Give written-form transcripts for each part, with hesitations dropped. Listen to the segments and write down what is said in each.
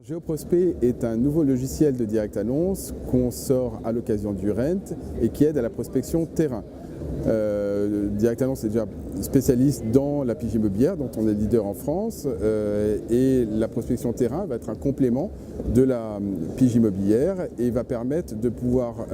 GeoProspect est un nouveau logiciel de direct annonce qu'on sort à l'occasion du Rent et qui aide à la prospection terrain. Direct Annonce est déjà spécialiste dans la pige immobilière dont on est leader en France et la prospection terrain va être un complément de la pige immobilière et va permettre de pouvoir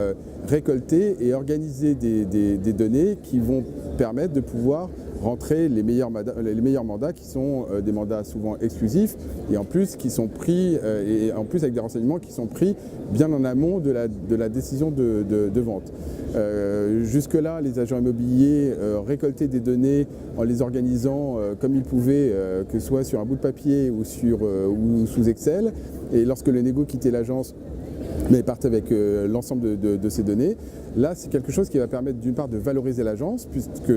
récolter et organiser des données qui vont permettre de pouvoir rentrer les meilleurs mandats qui sont des mandats souvent exclusifs et en plus qui sont pris et en plus avec des renseignements qui sont pris bien en amont de la décision de vente. Jusque-là, les agents immobiliers récoltaient des données en les organisant comme ils pouvaient, que ce soit sur un bout de papier ou sous Excel. Et lorsque le négo quittait l'agence, mais partent avec l'ensemble de ces données. Là, c'est quelque chose qui va permettre d'une part de valoriser l'agence, puisque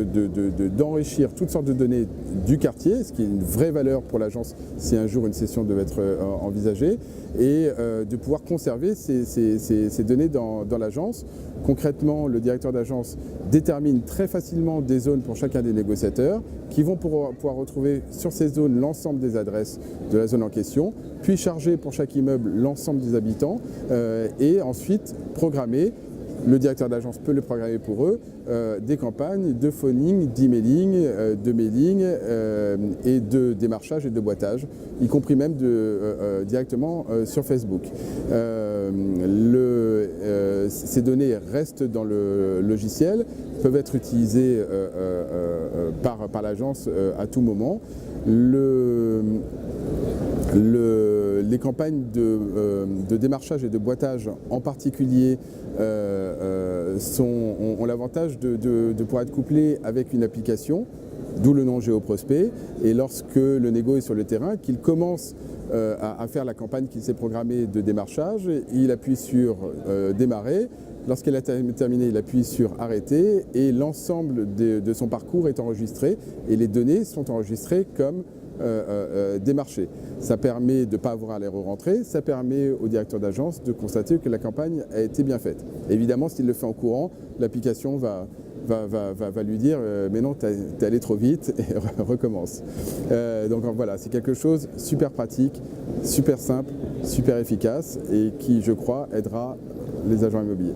d'enrichir toutes sortes de données du quartier, ce qui est une vraie valeur pour l'agence si un jour une cession devait être envisagée, et de pouvoir conserver ces données dans l'agence. Concrètement, le directeur d'agence détermine très facilement des zones pour chacun des négociateurs qui vont pouvoir retrouver sur ces zones l'ensemble des adresses de la zone en question, puis charger pour chaque immeuble l'ensemble des habitants et ensuite programmer. Le directeur d'agence peut le programmer pour eux, des campagnes de phoning, d'emailing, de mailing et de démarchage et de boitage, y compris même directement sur Facebook. Ces données restent dans le logiciel, peuvent être utilisées par l'agence à tout moment. Les campagnes de démarchage et de boitage en particulier ont l'avantage de pouvoir être couplées avec une application, d'où le nom GeoProspect. Et lorsque le négo est sur le terrain, qu'il commence à faire la campagne qu'il s'est programmée de démarchage, il appuie sur démarrer. Lorsqu'elle a terminé, il appuie sur arrêter et l'ensemble de son parcours est enregistré et les données sont enregistrées comme démarchés. Ça permet de ne pas avoir à les re-rentrer, ça permet au directeur d'agence de constater que la campagne a été bien faite. Évidemment, s'il le fait en courant, l'application va lui dire mais non, t'es allé trop vite et recommence. Donc voilà, c'est quelque chose de super pratique, super simple, super efficace et qui, je crois, aidera les agents immobiliers.